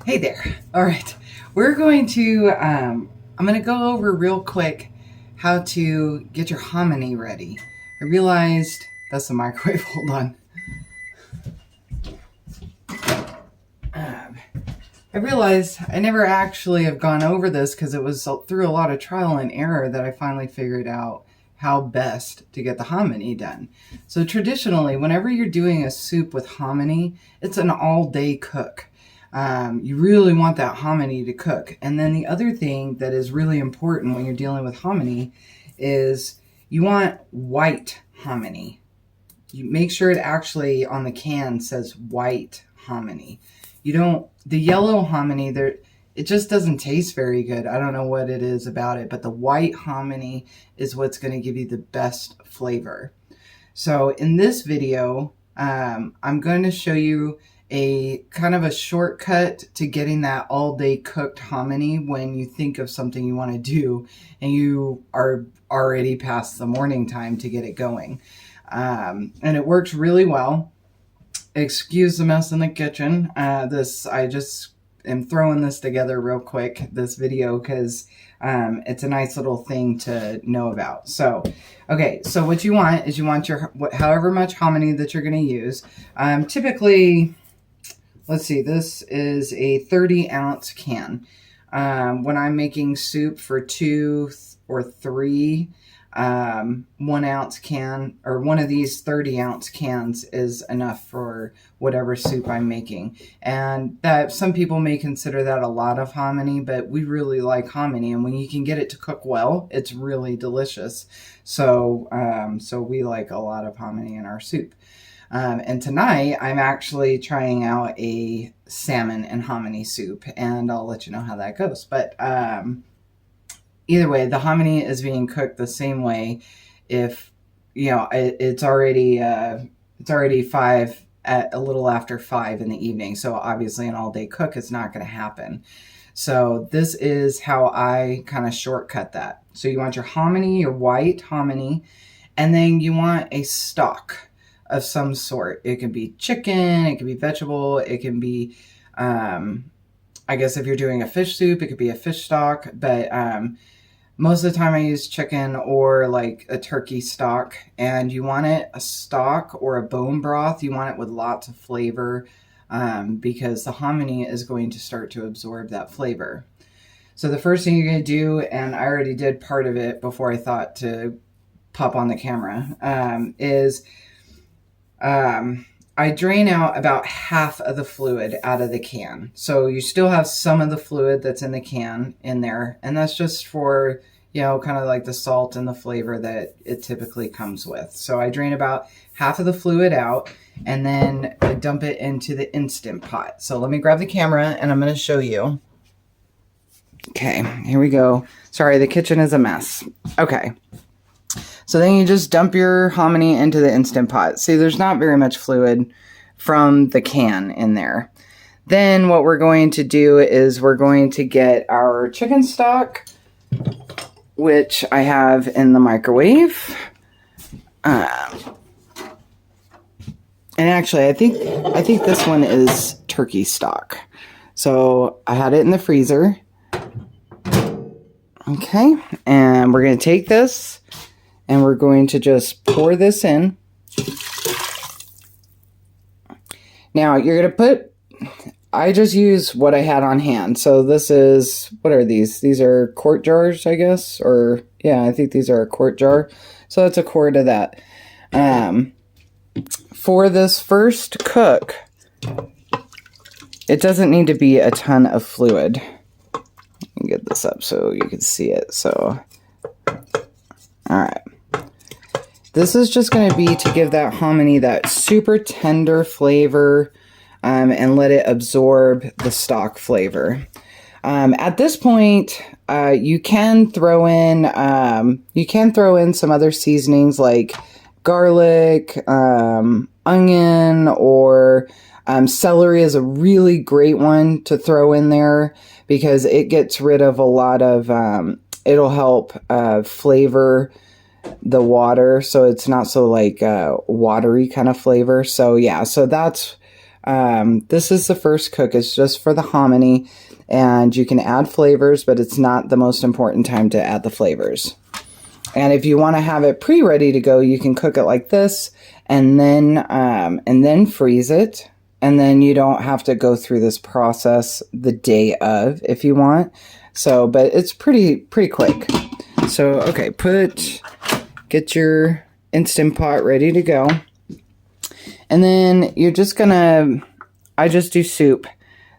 Hey there. All right. We're going to, I'm going to go over real quick how to get your hominy ready. I realized, that's the microwave, hold on. I realized I never actually have gone over this because it was through a lot of trial and error that I finally figured out how best to get the hominy done. So traditionally, whenever you're doing a soup with hominy, it's an all-day cook. You really want that hominy to cook. And then the other thing that is really important when you're dealing with hominy is you want white hominy. You make sure it actually on the can says white hominy. You don't, the yellow hominy, it just doesn't taste very good. I don't know what it is about it, but the white hominy is what's going to give you the best flavor. So in this video, I'm going to show you a kind of a shortcut to getting that all-day cooked hominy when you think of something you want to do and you are already past the morning time to get it going. And it works really well. Excuse the mess in the kitchen. I just am throwing this together real quick, this video, because it's a nice little thing to know about. So, okay, so what you want is you want your however much hominy that you're going to use. Typically, let's see, this is a 30-ounce can. When I'm making soup for 2 or 3, 1-ounce can, or one of these 30-ounce cans is enough for whatever soup I'm making. And that some people may consider that a lot of hominy, but we really like hominy, and when you can get it to cook well, it's really delicious. So we like a lot of hominy in our soup. And tonight I'm actually trying out a salmon and hominy soup, and I'll let you know how that goes. But either way, the hominy is being cooked the same way. If you know it's already 5 at a little after 5 in the evening, so obviously an all-day cook is not going to happen. So this is how I kind of shortcut that. So you want your hominy, your white hominy, and then you want a stock of some sort. It can be chicken, it can be vegetable, it can be, I guess if you're doing a fish soup, it could be a fish stock, but most of the time I use chicken or like a turkey stock, and you want it a stock or a bone broth. You want it with lots of flavor because the hominy is going to start to absorb that flavor. So the first thing you're going to do, and I already did part of it before I thought to pop on the camera, is I drain out about half of the fluid out of the can. So you still have some of the fluid that's in the can in there. And that's just for, you know, kind of like the salt and the flavor that it typically comes with. So I drain about half of the fluid out, and then I dump it into the Instant Pot. So let me grab the camera and I'm going to show you. Okay, here we go. Sorry, the kitchen is a mess. Okay. So then you just dump your hominy into the Instant Pot. See, there's not very much fluid from the can in there. Then what we're going to do is we're going to get our chicken stock, which I have in the microwave. And actually, I think this one is turkey stock. So I had it in the freezer. Okay, and we're going to take this, and we're going to just pour this in. Now, you're going to put, I just use what I had on hand. So this is, what are these? These are quart jars, I guess. Or, yeah, I think these are a quart jar. So that's a quart of that. For this first cook, it doesn't need to be a ton of fluid. Let me get this up so you can see it. So, all right. This is just going to be to give that hominy that super tender flavor and let it absorb the stock flavor. At this point, you can throw in some other seasonings like garlic, onion, or celery is a really great one to throw in there because it gets rid of a lot of, it'll help flavor the water, so it's not so like watery kind of flavor. So yeah, so that's This is the first cook. It's just for the hominy, and you can add flavors, but it's not the most important time to add the flavors. And if you want to have it pre-ready to go, you can cook it like this and then freeze it. And then you don't have to go through this process the day of if you want. So, but it's pretty quick. So, okay, get your Instant Pot ready to go. And then you're just gonna, I just do soup.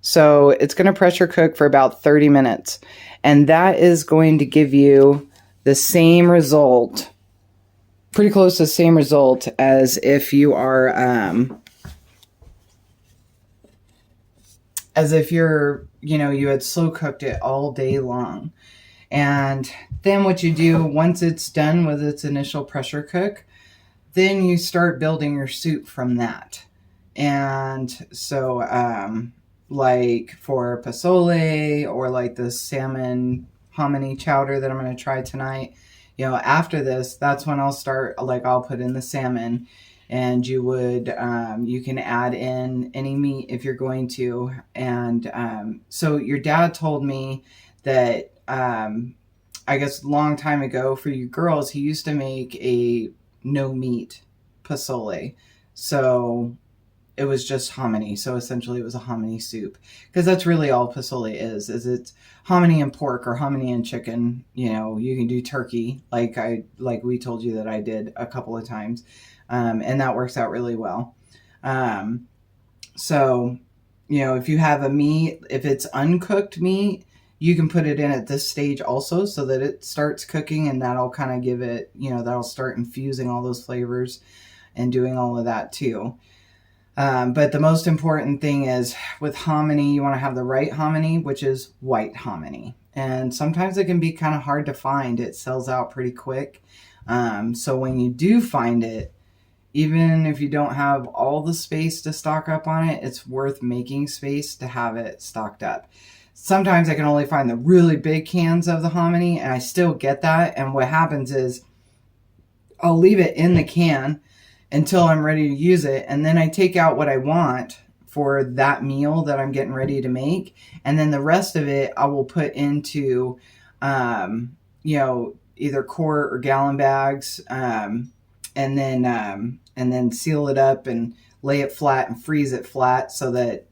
So it's gonna pressure cook for about 30 minutes. And that is going to give you the same result, pretty close to the same result as if you are, you had slow cooked it all day long. And then what you do, once it's done with its initial pressure cook, then you start building your soup from that. And so, like for pozole or like the salmon hominy chowder that I'm going to try tonight, after this, that's when I'll start, like I'll put in the salmon, and you can add in any meat if you're going to. And so your dad told me that, I guess a long time ago for you girls, he used to make a no meat pozole. So it was just hominy. So essentially it was a hominy soup, because that's really all pozole is it's hominy and pork or hominy and chicken. You can do turkey like we told you that I did a couple of times. And that works out really well. So, if you have a meat, if it's uncooked meat, you can put it in at this stage also so that it starts cooking, and that'll kind of give it, that'll start infusing all those flavors and doing all of that too. But the most important thing is with hominy, you want to have the right hominy, which is white hominy. And sometimes it can be kind of hard to find. It sells out pretty quick. So when you do find it, even if you don't have all the space to stock up on it, it's worth making space to have it stocked up. Sometimes I can only find the really big cans of the hominy, and I still get that. And what happens is I'll leave it in the can until I'm ready to use it. And then I take out what I want for that meal that I'm getting ready to make. And then the rest of it I will put into, either quart or gallon bags, and then seal it up and lay it flat and freeze it flat so that,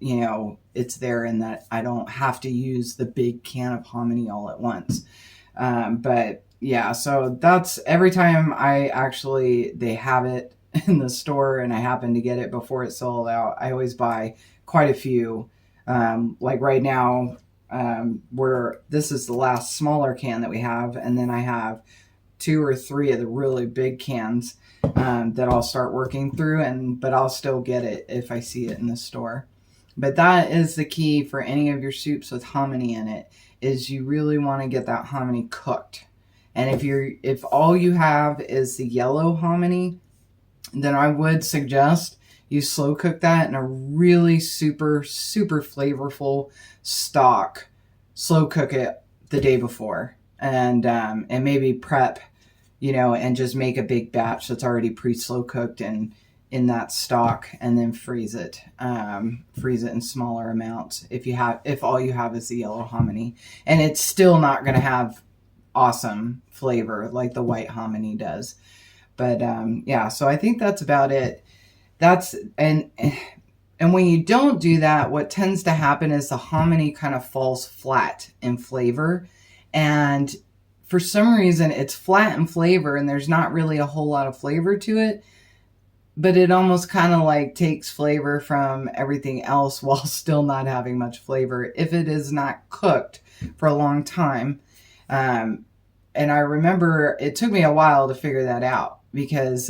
it's there and that I don't have to use the big can of hominy all at once. But yeah, so that's every time they have it in the store and I happen to get it before it's sold out, I always buy quite a few. Like right now, this is the last smaller can that we have. And then I have 2 or 3 of the really big cans that I'll start working through, but I'll still get it if I see it in the store. But that is the key for any of your soups with hominy in it, is you really want to get that hominy cooked. And if all you have is the yellow hominy, then I would suggest you slow cook that in a really super, super flavorful stock. Slow cook it the day before, and maybe prep, and just make a big batch that's already pre-slow cooked and in that stock, and then freeze it in smaller amounts if all you have is the yellow hominy. And it's still not going to have awesome flavor like the white hominy does. But yeah, so I think that's about it. And when you don't do that, what tends to happen is the hominy kind of falls flat in flavor, and for some reason it's flat in flavor and there's not really a whole lot of flavor to it, but it almost kind of like takes flavor from everything else while still not having much flavor if it is not cooked for a long time. And I remember it took me a while to figure that out, because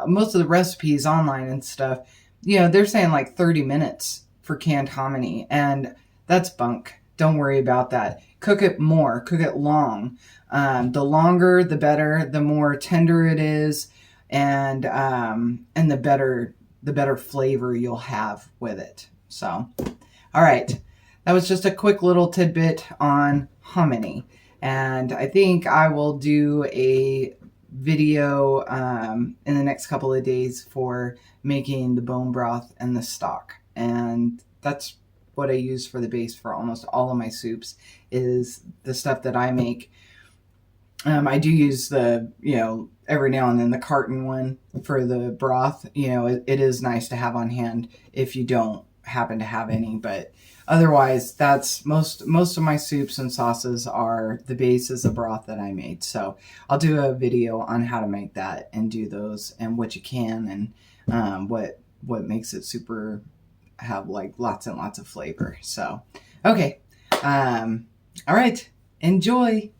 most of the recipes online and stuff, they're saying like 30 minutes for canned hominy, and that's bunk. Don't worry about that. Cook it more, cook it long. The longer, the better, the more tender it is, and the better flavor you'll have with it. So, all right. That was just a quick little tidbit on hominy. And I think I will do a video in the next couple of days for making the bone broth and the stock. and that's what I use for the base for almost all of my soups is the stuff that I make. I do use the, every now and then the carton one for the broth. It is nice to have on hand if you don't happen to have any, but otherwise that's most of my soups and sauces are the base is the broth that I made. So I'll do a video on how to make that and do those and what you can and what makes it super have like lots and lots of flavor. So okay, all right, enjoy.